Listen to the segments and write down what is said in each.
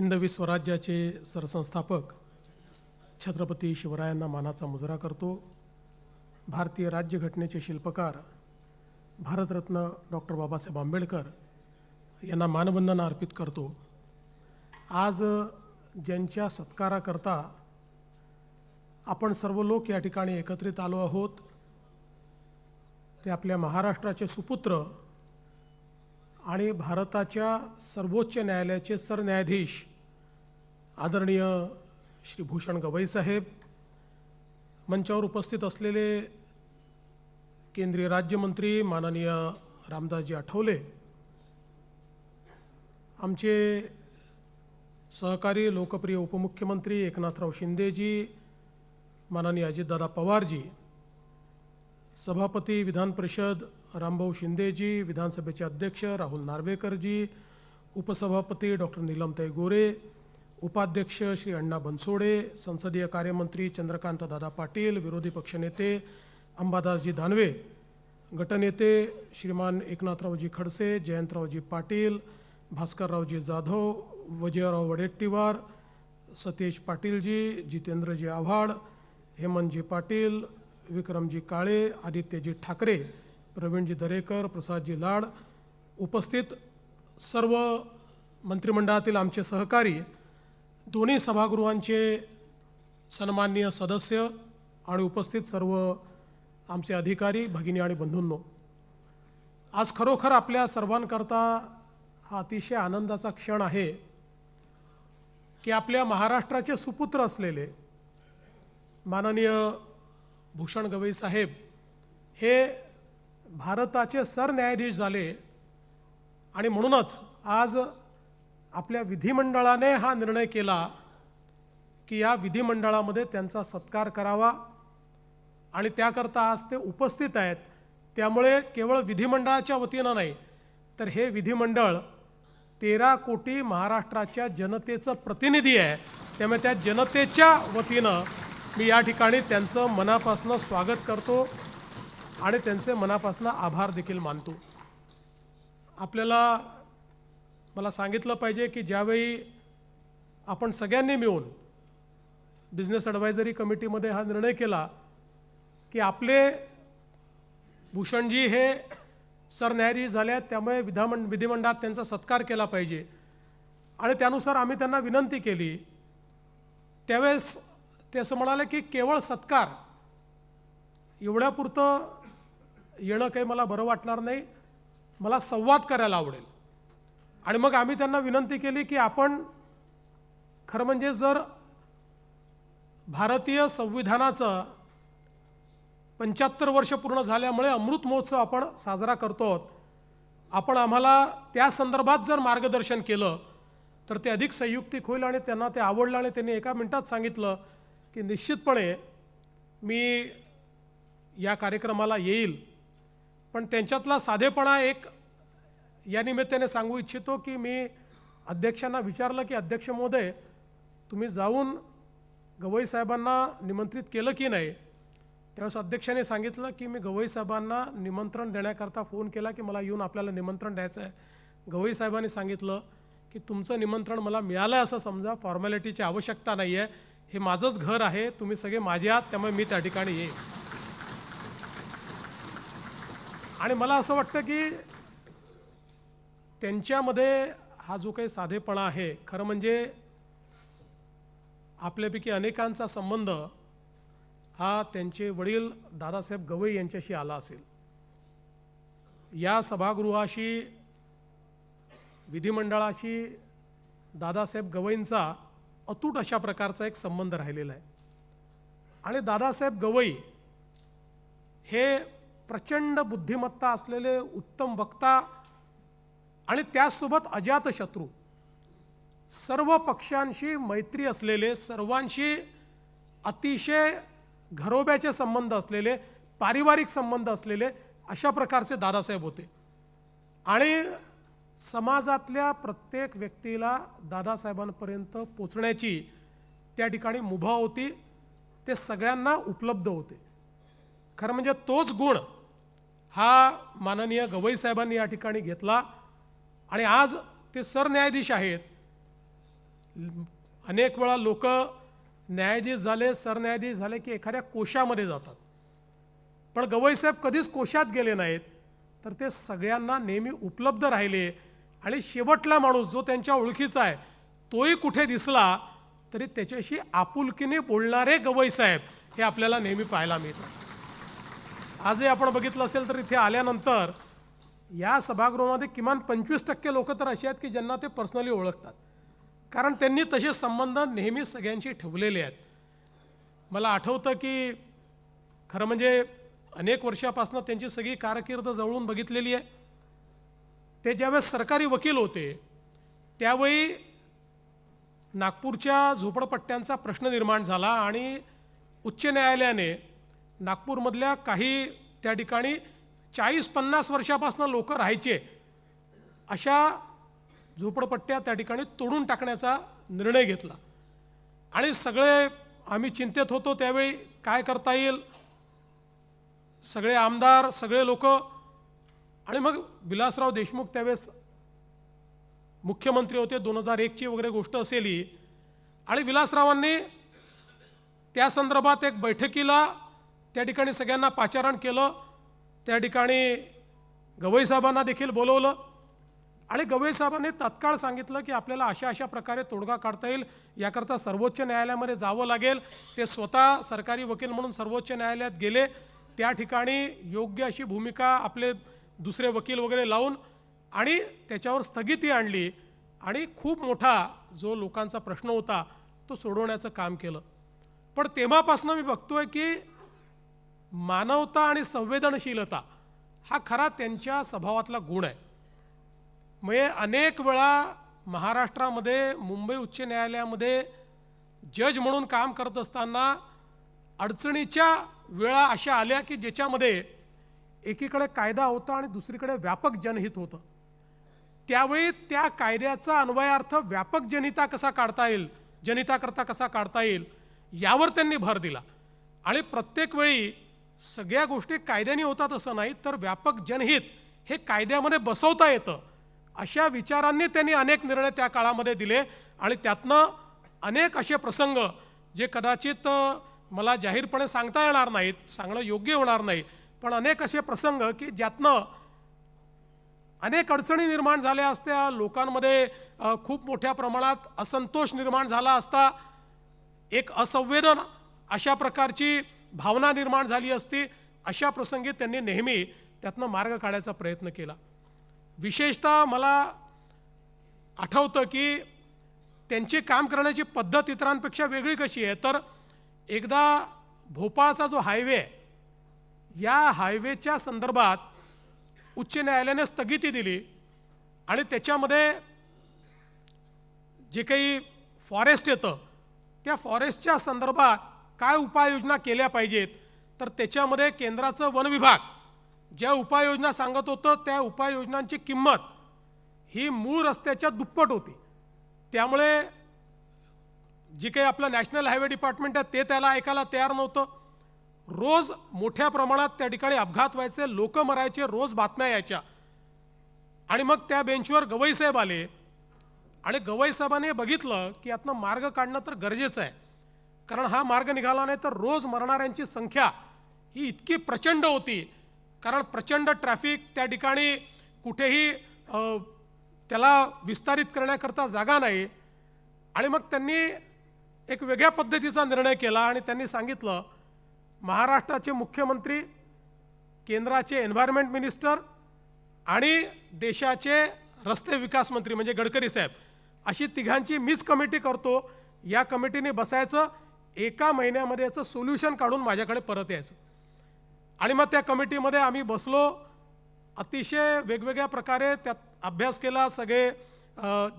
हिंदवी स्वराज्याचे सरसंस्थापक छत्रपती शिवरायांना मानाचा मुजरा करतो। भारतीय राज्यघटनेचे शिल्पकार भारतरत्न डॉक्टर बाबासाहेब आंबेडकर यांना मानवंदना अर्पित करतो। आज ज्यांच्या सत्काराकरता आपण सर्व लोक या ठिकाणी एकत्रित आलो आहोत ते आपल्या महाराष्ट्राचे सुपुत्र आणि भारताच्या सर्वोच्च न्यायालयाचे सरन्यायाधीश आदरणीय श्री भूषण गवई साहेब, मंचावर उपस्थित असलेले केंद्रीय राज्यमंत्री माननीय रामदासजी आठवले, आमचे सहकारी लोकप्रिय उपमुख्यमंत्री एकनाथराव शिंदेजी, माननीय अजितदादा पवारजी, सभापती विधान परिषद रामभाऊ शिंदेजी, विधानसभेचे अध्यक्ष राहुल नार्वेकरजी, उपसभापती डॉक्टर नीलमताई गोरे, उपाध्यक्ष श्री अण्णा बनसोडे, संसदीय कार्यमंत्री चंद्रकांत दादा पाटील, विरोधी पक्षनेते अंबादासजी दानवे, गटनेते श्रीमान एकनाथरावजी खडसे, जयंतरावजी पाटील, भास्कररावजी जाधव, विजयराव वडेट्टीवार, सतीश पाटीलजी, जितेंद्रजी आव्हाड, हेमंतजी पाटील, विक्रमजी काळे, आदित्यजी ठाकरे, प्रवीणजी दरेकर, प्रसादजी लाड, उपस्थित सर्व मंत्रिमंडळातील आमचे सहकारी, दोन्ही सभागृहांचे सन्माननीय सदस्य आणि उपस्थित सर्व आमचे अधिकारी, भगिनी आणि बंधूंनो, आज खरोखर आपल्या सर्वांकरता हा अतिशय आनंदाचा क्षण आहे की आपल्या महाराष्ट्राचे सुपुत्र असलेले माननीय भूषण गवई साहेब हे भारताचे सरन्यायाधीश झाले आणि म्हणूनच आज आपल्या विधिमंडळाने हा निर्णय केला की या विधिमंडळामध्ये त्यांचा सत्कार करावा आणि त्याकरता आज ते उपस्थित आहेत। त्यामुळे केवळ विधिमंडळाच्या वतीनं नाही तर हे विधिमंडळ 13 कोटी महाराष्ट्राच्या जनतेचं प्रतिनिधी आहे। त्यामुळे त्या जनतेच्या वतीनं मी या ठिकाणी त्यांचं मनापासून स्वागत करतो आणि त्यांचे मनापासून आभार देखील मानतो। मला सांगितलं पाहिजे की ज्यावेळी आपण सगळ्यांनी मिळून बिझनेस ॲडवायझरी कमिटीमध्ये हा निर्णय केला की आपले भूषणजी हे सरन्यायाधीश झाले आहेत, त्यामुळे विधिमंडळात त्यांचा सत्कार केला पाहिजे आणि त्यानुसार आम्ही त्यांना विनंती केली। त्यावेळेस ते असं म्हणाले की केवळ सत्कार एवढ्यापुरतं येणं काही मला बरं वाटणार नाही, मला संवाद करायला आवडेल। आणि मग आम्ही त्यांना विनंती केली की आपण खरं म्हणजे जर भारतीय संविधानाचं 75 वर्ष पूर्ण झाल्यामुळे अमृत महोत्सव आपण साजरा करतो आहोत, आपण आम्हाला त्या संदर्भात जर मार्गदर्शन केलं तर ते अधिक संयुक्तिक होईल आणि त्यांना ते आवडलं आणि त्यांनी एका मिनिटात सांगितलं की निश्चितपणे मी या कार्यक्रमाला येईल। पण त्यांच्यातला साधेपणा एक या निमित्ताने सांगू इच्छितो की मी अध्यक्षांना विचारलं की अध्यक्ष महोदय, तुम्ही जाऊन गवई साहेबांना निमंत्रित केलं की नाही? त्यावेळेस अध्यक्षाने सांगितलं की मी गवई साहेबांना निमंत्रण देण्याकरता फोन केला की मला येऊन आपल्याला निमंत्रण द्यायचं आहे। गवई साहेबांनी सांगितलं की तुमचं निमंत्रण मला मिळालं आहे असं समजा, फॉर्मॅलिटीची आवश्यकता नाही आहे, हे माझंच घर आहे, तुम्ही सगळे माझे आहात, त्यामुळे मी त्या ठिकाणी येईन। आणि मला असं वाटतं की त्यांच्यामध्ये हा जो काही साधेपणा आहे, खरं म्हणजे आपल्यापैकी अनेकांचा संबंध हा त्यांचे वडील दादासाहेब गवई यांच्याशी आला असेल। या सभागृहाशी, विधिमंडळाशी दादासाहेब गवईंचा अतूट अशा प्रकारचा एक संबंध राहिलेला आहे। आणि दादासाहेब गवई हे प्रचंड बुद्धिमत्ता असलेले उत्तम वक्ता आणि त्यासोबत अजातशत्रू, सर्व पक्षांशी मैत्री असलेले, सर्वांशी अतिशय घरोब्याचे संबंध असलेले, पारिवारिक संबंध असलेले अशा प्रकारचे दादासाहेब होते। आणि समाजातल्या प्रत्येक व्यक्तीला दादासाहेबांपर्यंत पोचण्याची त्या ठिकाणी मुभा होती, ते सगळ्यांना उपलब्ध होते। खरं म्हणजे तोच गुण हा माननीय गवई साहेबांनी या ठिकाणी घेतला आणि आज ते सरन्यायाधीश आहेत। अनेक वेळा लोक न्यायाधीश झाले, सरन्यायाधीश झाले की एखाद्या कोशामध्ये जातात, पण गवईसाहेब कधीच कोशात गेले नाहीत, तर ते सगळ्यांना नेहमी उपलब्ध राहिले. आणि शेवटला माणूस जो त्यांच्या ओळखीचा आहे तोही कुठे दिसला तरी त्याच्याशी आपुलकीने बोलणारे गवईसाहेब हे आपल्याला नेहमी पाहायला मिळतात. आजही आपण बघितलं असेल तर इथे आल्यानंतर या सभागृहामध्ये किमान 25% लोक तर असे आहेत की ज्यांना ते पर्सनली ओळखतात, कारण त्यांनी तसे संबंध नेहमी सगळ्यांशी ठेवलेले आहेत. मला आठवतं की खरं म्हणजे अनेक वर्षापासून त्यांची सगळी कारकीर्द जवळून बघितलेली आहे. ते ज्यावेळेस सरकारी वकील होते त्यावेळी नागपूरच्या झोपडपट्ट्यांचा प्रश्न निर्माण झाला आणि उच्च न्यायालयाने नागपूरमधल्या काही त्या ठिकाणी 40-50 वर्षापासून लोक राहायचे अशा झोपडपट्ट्या त्या ठिकाणी तोडून टाकण्याचा निर्णय घेतला. आणि सगळे आम्ही चिंतेत होतो त्यावेळी काय करता येईल, सगळे आमदार सगळे लोक. आणि मग विलासराव देशमुख त्यावेळेस मुख्यमंत्री होते, 2001ची वगैरे गोष्ट असेल ही. आणि विलासरावांनी त्या संदर्भात एक बैठकीला त्या ठिकाणी सगळ्यांना पाचारण केलं. त्या ठिकाणी गवईसाहेबांना देखील बोलवलं आणि गवईसाहेबांनी तात्काळ सांगितलं की आपल्याला अशा अशा प्रकारे तोडगा काढता येईल, याकरता सर्वोच्च न्यायालयामध्ये जावं लागेल. ते स्वतः सरकारी वकील म्हणून सर्वोच्च न्यायालयात गेले. त्या ठिकाणी योग्य अशी भूमिका आपले दुसरे वकील वगैरे लावून आणि त्याच्यावर स्थगिती आणली आणि खूप मोठा जो लोकांचा प्रश्न होता तो सोडवण्याचं काम केलं. पण तेव्हापासून मी बघतोय की मानवता आणि संवेदनशीलता हा खरा त्यांच्या स्वभावातला गुण आहे. म्हणजे अनेक वेळा महाराष्ट्रामध्ये मुंबई उच्च न्यायालयामध्ये जज म्हणून काम करत असताना अडचणीच्या वेळा अशा आल्या की ज्याच्यामध्ये एकीकडे कायदा होता आणि दुसरीकडे व्यापक जनहित होतं. त्यावेळी त्या कायद्याचा अन्वयार्थ व्यापक जनहिता कसा काढता येईल, जनहिताकरता कसा काढता येईल यावर त्यांनी भर दिला. आणि प्रत्येक वेळी सगळ्या गोष्टी कायद्याने होतात असं नाही, तर व्यापक जनहित हे कायद्यामध्ये बसवता येतं अशा विचारांनी त्यांनी अनेक निर्णय त्या काळामध्ये दिले. आणि त्यातनं अनेक असे प्रसंग जे कदाचित मला जाहीरपणे सांगता येणार नाहीत, सांगणं योग्य होणार नाही, पण अनेक असे प्रसंग की ज्यातनं अनेक अडचणी निर्माण झाल्या असत्या, लोकांमध्ये खूप मोठ्या प्रमाणात असंतोष निर्माण झाला असता, एक असंवेदन अशा प्रकारची भावना निर्माण झाली असती, अशा प्रसंगी त्यांनी नेहमी त्यातनं मार्ग काढायचा प्रयत्न केला. विशेषतः मला आठवतं की त्यांची काम करण्याची पद्धत इतरांपेक्षा वेगळी कशी आहे, तर एकदा भोपाळचा जो हायवे आहे या हायवेच्या संदर्भात उच्च न्यायालयाने स्थगिती दिली आणि त्याच्यामध्ये जे काही फॉरेस्ट येतं त्या फॉरेस्टच्या संदर्भात काय उपाययोजना केल्या पाहिजेत, तर त्याच्यामध्ये केंद्राचं वन विभाग ज्या उपाययोजना सांगत होतं त्या उपाययोजनांची किंमत ही मूळ रस्त्याच्या दुप्पट होती. त्यामुळे जे काही आपलं नॅशनल हायवे डिपार्टमेंट आहे ते त्याला ऐकायला तयार नव्हतं. रोज मोठ्या प्रमाणात त्या ठिकाणी अपघात व्हायचे, लोक मरायचे, रोज बातम्या यायच्या. आणि मग त्या बेंचवर गवईसाहेब आले आणि गवईसाहेबांनी बघितलं की यातनं मार्ग काढणं तर गरजेचं आहे, कारण हा मार्ग निघाला नाही तर रोज मरणाऱ्यांची संख्या ही इतकी प्रचंड होती, कारण प्रचंड ट्रॅफिक त्या ठिकाणी, कुठेही त्याला विस्तारित करण्याकरता जागा नाही. आणि मग त्यांनी एक वेगळ्या पद्धतीचा निर्णय केला आणि त्यांनी सांगितलं महाराष्ट्राचे मुख्यमंत्री, केंद्राचे एन्व्हायरमेंट मिनिस्टर आणि देशाचे रस्ते विकास मंत्री म्हणजे गडकरी साहेब अशी तिघांची मीच कमिटी करतो, या कमिटीने बसायचं, एका महिन्यामध्ये याचं सोल्युशन काढून माझ्याकडे परत यायचं. आणि मग त्या कमिटीमध्ये आम्ही बसलो, अतिशय वेगवेगळ्या प्रकारे त्यात अभ्यास केला. सगळे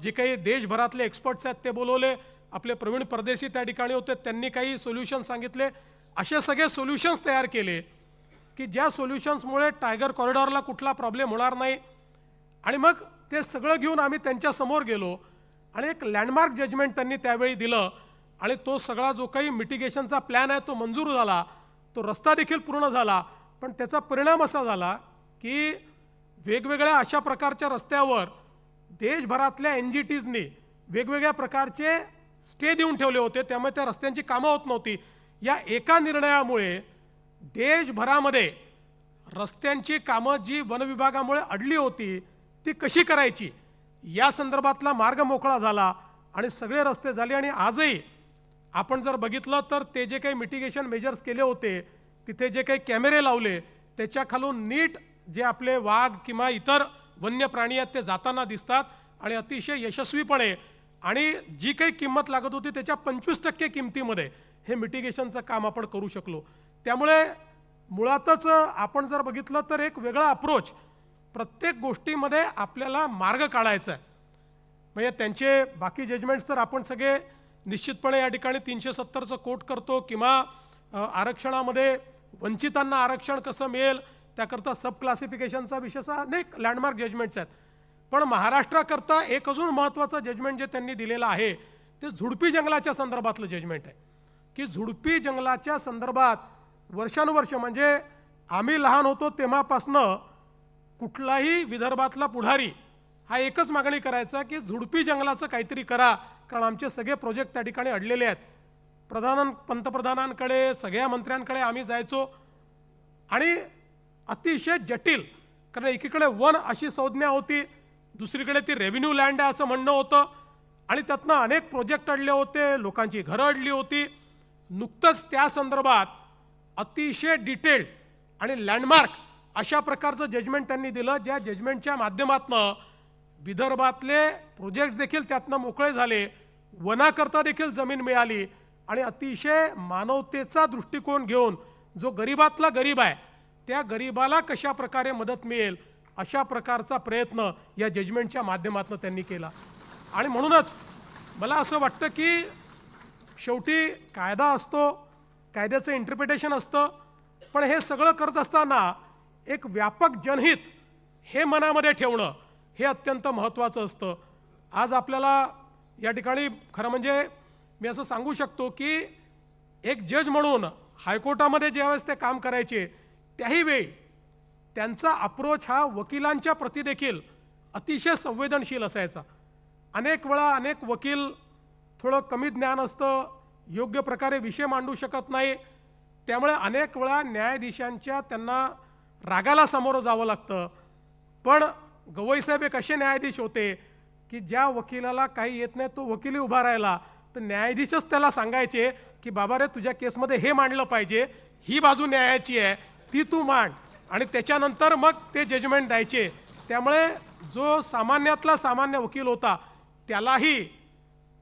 जे काही देशभरातले एक्सपर्ट्स आहेत ते बोलवले, आपले प्रवीण परदेशी त्या ठिकाणी होते, त्यांनी काही सोल्युशन सांगितले. असे सगळे सोल्युशन्स तयार केले की ज्या सोल्युशन्समुळे टायगर कॉरिडॉरला कुठला प्रॉब्लेम होणार नाही. आणि मग ते सगळं घेऊन आम्ही त्यांच्यासमोर गेलो आणि एक लँडमार्क जजमेंट त्यांनी त्यावेळी दिलं आणि तो सगळा जो काही मिटिगेशनचा प्लॅन आहे तो मंजूर झाला, तो रस्ता देखील पूर्ण झाला. पण त्याचा परिणाम असा झाला की वेगवेगळ्या अशा प्रकारच्या रस्त्यावर देशभरातल्या NGTsनी वेगवेगळ्या प्रकारचे स्टे देऊन ठेवले होते, त्यामुळे त्या रस्त्यांची कामं होत नव्हती. या एका निर्णयामुळे देशभरामध्ये रस्त्यांची कामं जी वन विभागामुळे अडली होती ती कशी करायची या संदर्भातला मार्ग मोकळा झाला आणि सगळे रस्ते झाले. आणि आजही आपण जर बघितलं तर ते जे काही मिटिगेशन मेजर्स केले होते, तिथे जे काही कॅमेरे लावले, त्याच्या खालून नीट जे आपले वाघ किंवा इतर वन्य प्राणी आहेत ते जाताना दिसतात आणि अतिशय यशस्वीपणे, आणि जी काही किंमत लागत होती त्याच्या 25% किमतीमध्ये हे मिटिगेशनचं काम आपण करू शकलो. त्यामुळे मुळातच आपण जर बघितलं तर एक वेगळा अप्रोच, प्रत्येक गोष्टीमध्ये आपल्याला मार्ग काढायचा आहे. म्हणजे त्यांचे बाकी जजमेंट्स तर आपण सगळे निश्चितपणे या ठिकाणी 370चं कोट करतो, किंवा आरक्षणामध्ये वंचितांना आरक्षण कसं मिळेल त्याकरता सब क्लासिफिकेशनचा विषय अनेक लँडमार्क जजमेंट्स आहेत. पण महाराष्ट्राकरता एक अजून महत्त्वाचं जजमेंट जे त्यांनी दिलेलं आहे ते झुडपी जंगलाच्या संदर्भातलं जजमेंट आहे, की झुडपी जंगलाच्या संदर्भात वर्षानुवर्ष, म्हणजे आम्ही लहान होतो तेव्हापासनं कुठलाही विदर्भातला पुढारी हा एकच मागणी करायचा की झुडपी जंगलाचं काहीतरी करा, कारण आमचे सगळे प्रोजेक्ट त्या ठिकाणी अडलेले आहेत. पंतप्रधानांकडे सगळ्या मंत्र्यांकडे आम्ही जायचो आणि अतिशय जटिल, कारण एकीकडे वन अशी संज्ञा होती, दुसरीकडे ती रेव्हेन्यू लँड आहे असं म्हणणं होतं, आणि त्यातनं अनेक प्रोजेक्ट अडले होते, लोकांची घरं अडली होती. नुकतंच त्या संदर्भात अतिशय डिटेल्ड आणि लँडमार्क अशा प्रकारचं जजमेंट त्यांनी दिलं, ज्या जजमेंटच्या माध्यमातून विदर्भातले प्रोजेक्ट देखील त्यातनं मोकळे झाले, वनाकरता देखील जमीन मिळाली, आणि अतिशय मानवतेचा दृष्टिकोन घेऊन जो गरीबातला गरीब आहे त्या गरीबाला कशा प्रकारे मदत मिळेल अशा प्रकारचा प्रयत्न या जजमेंटच्या माध्यमातून त्यांनी केला. आणि म्हणूनच मला असं वाटतं की शेवटी कायदा असतो, कायद्याचं इंटरप्रिटेशन असतं, पण हे सगळं करत असताना एक व्यापक जनहित हे मनामध्ये ठेवणं हे अत्यंत महत्त्वाचं असतं. आज आपल्याला या ठिकाणी खरं म्हणजे मी असं सांगू शकतो की एक जज म्हणून हायकोर्टामध्ये ज्यावेळेस ते काम करायचे त्याही वेळी त्यांचा अप्रोच हा वकिलांच्या प्रती देखील अतिशय संवेदनशील असायचा. अनेक वेळा अनेक वकील थोडं कमी ज्ञान असतं, योग्य प्रकारे विषय मांडू शकत नाही, त्यामुळे अनेक वेळा न्यायाधीशांच्या त्यांना रागाला सामोरं जावं लागतं. पण गवईसाहेब एक असे न्यायाधीश होते की ज्या वकिलाला काही येत नाही तो वकील उभा राहिला तर न्यायाधीशच त्याला सांगायचे की बाबा रे तुझ्या केसमध्ये हे मांडलं पाहिजे, ही बाजू न्यायाची आहे ती तू मांड, आणि त्याच्यानंतर मग ते जजमेंट द्यायचे. त्यामुळे जो सामान्यातला सामान्य वकील होता त्यालाही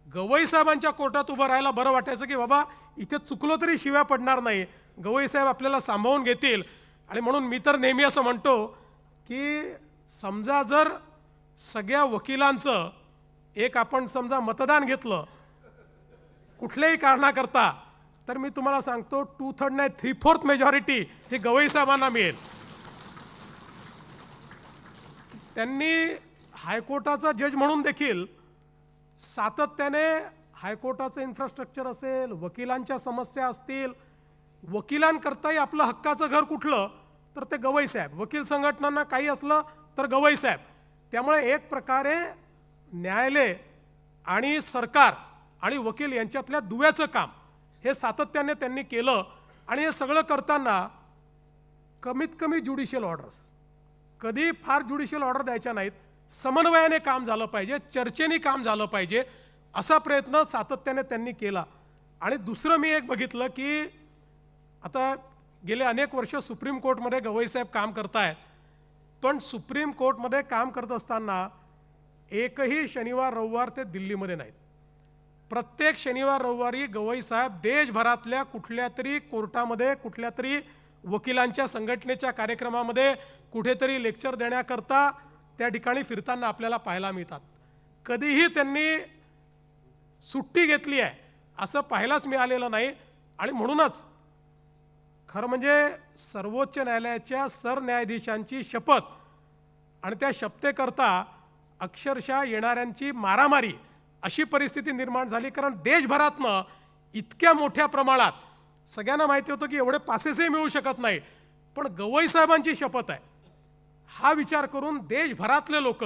गवईसाहेबांच्या कोर्टात उभं राहायला बरं वाटायचं की बाबा इथे चुकलो तरी शिव्या पडणार नाही, गवईसाहेब आपल्याला सांभाळून घेतील. आणि म्हणून मी तर नेहमी असं म्हणतो की समजा जर सगळ्या वकिलांचं एक आपण समजा मतदान घेतलं कुठल्याही कारणाकरता, तर मी तुम्हाला सांगतो 2/3 नाही 3/4 मेजॉरिटी ही गवईसाहेबांना मिळेल. त्यांनी हायकोर्टाचा जज म्हणून देखील सातत्याने हायकोर्टाचं इन्फ्रास्ट्रक्चर असेल, वकिलांच्या समस्या असतील, वकिलांकरताही आपलं हक्काचं घर कुठलं तर ते गवईसाहेब, वकील संघटनांना काही असलं तर गवईसाहेब. त्यामुळे एक प्रकारे न्यायालय आणि सरकार आणि वकील यांच्यातल्या दुव्याचं काम हे सातत्याने त्यांनी केलं. आणि हे सगळं करताना कमीत कमी ज्युडिशियल ऑर्डर्स, कधी फार ज्युडिशियल ऑर्डर द्यायच्या नाहीत, समन्वयाने काम झालं पाहिजे, चर्चेने काम झालं पाहिजे, असा प्रयत्न सातत्याने त्यांनी केला. आणि दुसरं मी एक बघितलं की आता गेले अनेक वर्ष सुप्रीम कोर्टमध्ये गवईसाहेब काम करतायत, पण सुप्रीम कोर्टमध्ये काम करत असताना एकही शनिवार रविवार ते दिल्लीमध्ये नाहीत. प्रत्येक शनिवार रविवारी गवईसाहेब देशभरातल्या कुठल्या तरी कोर्टामध्ये, कुठल्या तरी वकिलांच्या संघटनेच्या कार्यक्रमामध्ये, कुठेतरी लेक्चर देण्याकरता त्या ठिकाणी फिरताना आपल्याला पाहायला मिळतात. कधीही त्यांनी सुट्टी घेतली आहे असं पाहायलाच मिळालेलं नाही. आणि म्हणूनच खरं म्हणजे सर्वोच्च न्यायालयाच्या सरन्यायाधीशांची शपथ आणि त्या शपथेकरता अक्षरशः येणाऱ्यांची मारामारी अशी परिस्थिती निर्माण झाली. कारण देशभरातनं इतक्या मोठ्या प्रमाणात सगळ्यांना माहिती होतं की एवढे पासेसही मिळू शकत नाही, पण गवईसाहेबांची शपथ आहे हा विचार करून देशभरातले लोक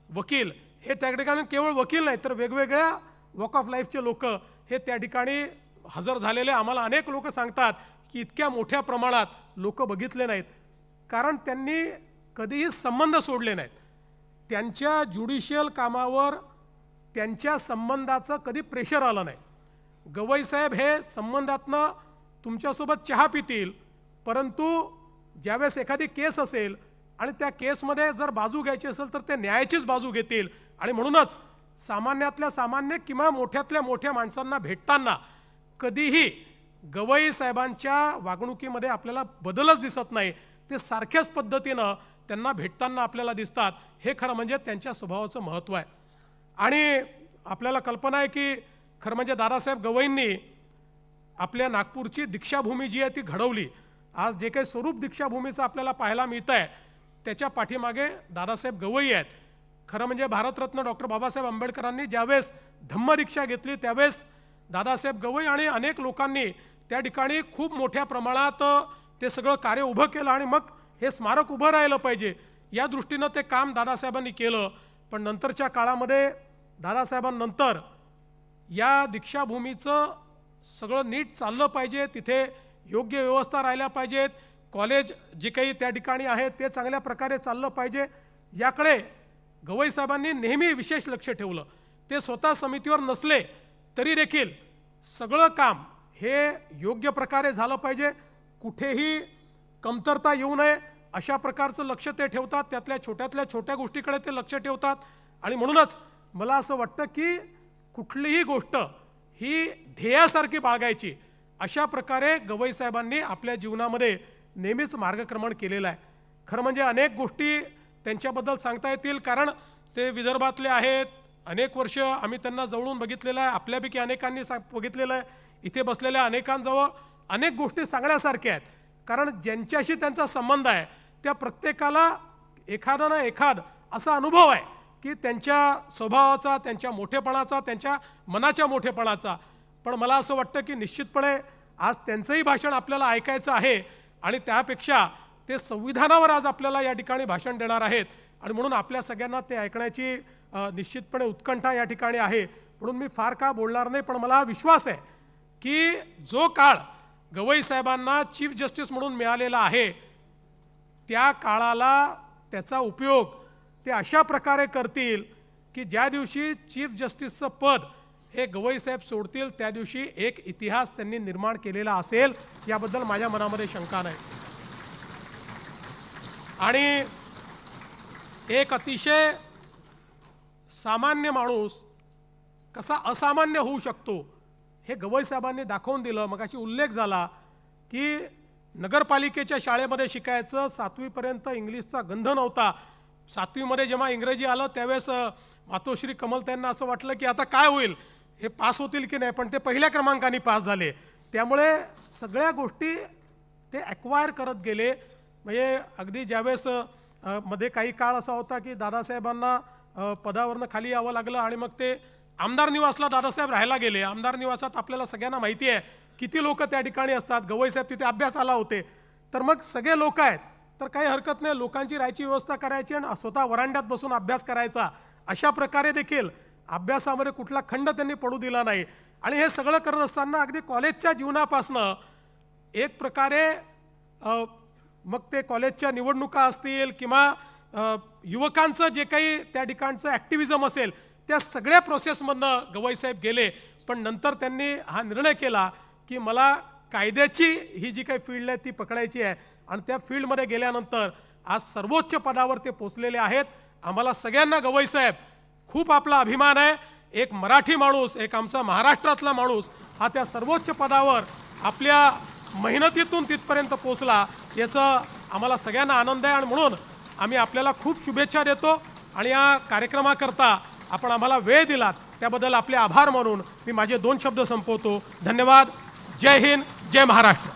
वकील हे त्या ठिकाणी केवळ वकील नाही तर वेगवेगळ्या वॉक ऑफ लाईफचे लोक हे त्या ठिकाणी हजर झालेले आम्हाला अनेक लोक सांगतात की इतक्या मोठ्या प्रमाणात लोक बघितले नाहीत, कारण त्यांनी कधीही संबंध सोडले नाहीत. त्यांच्या ज्युडिशियल कामावर त्यांच्या संबंधाचं कधी प्रेशर आलं नाही. गवई साहेब हे संबंधातनं तुमच्यासोबत चहा पितील, परंतु ज्यावेळेस एखादी केस असेल आणि त्या केसमध्ये जर बाजू घ्यायची असेल तर ते न्यायाचीच बाजू घेतील. आणि म्हणूनच सामान्यातल्या सामान्य किंवा मोठ्यातल्या मोठ्या माणसांना भेटताना कधीही गवई साहेबांच्या वागणुकीमध्ये आपल्याला बदलच दिसत नाही. ते सारख्याच पद्धतीनं त्यांना भेटताना आपल्याला दिसतात. हे खरं म्हणजे त्यांच्या स्वभावाचं महत्त्व आहे. आणि आपल्याला कल्पना आहे की खरं म्हणजे दादासाहेब गवईंनी आपल्या नागपूरची दीक्षाभूमी जी आहे ती घडवली. आज जे काही स्वरूप दीक्षाभूमीचं आपल्याला पाहायला मिळतं आहे त्याच्या पाठीमागे दादासाहेब गवई आहेत. खरं म्हणजे भारतरत्न डॉक्टर बाबासाहेब आंबेडकरांनी ज्यावेळेस धम्मदीक्षा घेतली त्यावेळेस दादासाहेब गवई आणि अनेक लोकांनी त्या ठिकाणी खूप मोठ्या प्रमाणात ते सगळं कार्य उभं केलं आणि मग हे स्मारक उभं राहिलं पाहिजे या दृष्टीनं ते काम दादासाहेबांनी केलं. पण नंतरच्या काळामध्ये दादासाहेबांनंतर या दीक्षाभूमीचं सगळं नीट चाललं पाहिजे, तिथे योग्य व्यवस्था राहिल्या पाहिजेत, कॉलेज जे काही त्या ठिकाणी आहे ते चांगल्या प्रकारे चाललं पाहिजे याकडे गवई साहेबांनी नेहमी विशेष लक्ष ठेवलं. ते स्वतः समितीवर नसले तरी देखील सगळं काम हे योग्य प्रकारे झालं पाहिजे, कुठेही कमतरता येऊ नये अशा प्रकारचं लक्ष ते ठेवतात. त्यातल्या छोट्या गोष्टीकडे ते लक्ष ठेवतात. आणि म्हणूनच मला असं वाटतं की कुठलीही गोष्ट ही ध्येयासारखी बाळगायची अशा प्रकारे गवई साहेबांनी आपल्या जीवनामध्ये नेहमीच मार्गक्रमण केलेलं आहे. खरं म्हणजे अनेक गोष्टी त्यांच्याबद्दल सांगता येतील, कारण ते विदर्भातले आहेत. अनेक वर्ष आम्ही त्यांना जवळून बघितलेलं आहे, आपल्यापैकी अनेकांनी बघितलेलं आहे. इथे बसलेल्या अनेकांजवळ अनेक गोष्टी सांगण्यासारख्या आहेत, कारण ज्यांच्याशी त्यांचा संबंध आहे त्या प्रत्येकाला एखादा ना एखाद असा अनुभव आहे की त्यांच्या स्वभावाचा, त्यांच्या मोठेपणाचा, त्यांच्या मनाच्या मोठेपणाचा. पण मला असं वाटतं की निश्चितपणे आज त्यांचंही भाषण आपल्याला ऐकायचं आहे आणि त्यापेक्षा ते संविधानावर आज आपल्याला या ठिकाणी भाषण देणार आहेत. आणि म्हणून आपल्या सगळ्यांना ते ऐकण्याची निश्चितपणे उत्कंठा या ठिकाणी आहे. म्हणून मी फार का बोलणार नाही, पण मला विश्वास आहे की जो काळ गवई साहेबांना चीफ जस्टिस म्हणून मिळालेला आहे त्या काळाला त्याचा उपयोग ते अशा प्रकारे करतील की ज्या दिवशी चीफ जस्टिसचं पद हे गवई साहेब सोडतील त्या दिवशी एक इतिहास त्यांनी निर्माण केलेला असेल याबद्दल माझ्या मनामध्ये शंका नाही. आणि एक अतिशय सामान्य माणूस कसा असामान्य होऊ शकतो हे गवई साहेबांनी दाखवून दिलं. मगाशी उल्लेख झाला की नगरपालिकेच्या शाळेमध्ये शिकायचं, 7वीपर्यंत इंग्लिशचा गंध नव्हता. 7वीमध्ये जेव्हा इंग्रजी आलं त्यावेळेस मातोश्री कमलताईंना असं वाटलं की आता काय होईल, हे पास होतील की नाही, पण ते पहिल्या क्रमांकाने पास झाले. त्यामुळे सगळ्या गोष्टी ते ॲक्वायर करत गेले. म्हणजे अगदी ज्यावेळेस मध्ये काही काळ असा होता की दादासाहेबांना पदावरनं खाली यावं लागलं आणि मग ते आमदार निवासला दादासाहेब राहायला गेले. आमदार निवासात आपल्याला सगळ्यांना माहिती आहे किती लोक त्या ठिकाणी असतात. गवई साहेब तिथे अभ्यासाला होते. तर मग सगळे लोक आहेत तर काही हरकत नाही, लोकांची राहायची व्यवस्था करायची आणि स्वतः वरांड्यात बसून अभ्यास करायचा. अशा प्रकारे देखील अभ्यासामध्ये कुठला खंड त्यांनी पडू दिला नाही. आणि हे सगळं करत असताना अगदी कॉलेजच्या जीवनापासनं एक प्रकारे मग ते कॉलेजच्या निवडणुका असतील किंवा युवकांचं जे काही त्या ठिकाणचं ॲक्टिव्हिजम असेल त्या सगळ्या प्रोसेसमधनं गवई साहेब गेले. पण नंतर त्यांनी हा निर्णय केला की मला कायद्याची ही जी काही फील्ड आहे ती पकडायची आहे आणि त्या फील्डमध्ये गेल्यानंतर आज सर्वोच्च पदावर ते पोचलेले आहेत. आम्हाला सगळ्यांना गवई साहेब खूप आपला अभिमान आहे. एक मराठी माणूस, एक आमचा महाराष्ट्रातला माणूस हा त्या सर्वोच्च पदावर आपल्या मेहनतीतून तिथपर्यंत पोचला याचा आम्हाला सगळ्यांना आनंद आहे. आणि म्हणून आम्ही आपल्याला खूप शुभेच्छा देतो आणि या कार्यक्रमाकरता आपण आम्हाला वेळ दिलात त्याबद्दल आपले आभार मानून मी माझे 2 शब्द संपवतो. धन्यवाद. जय हिंद, जय महाराष्ट्र.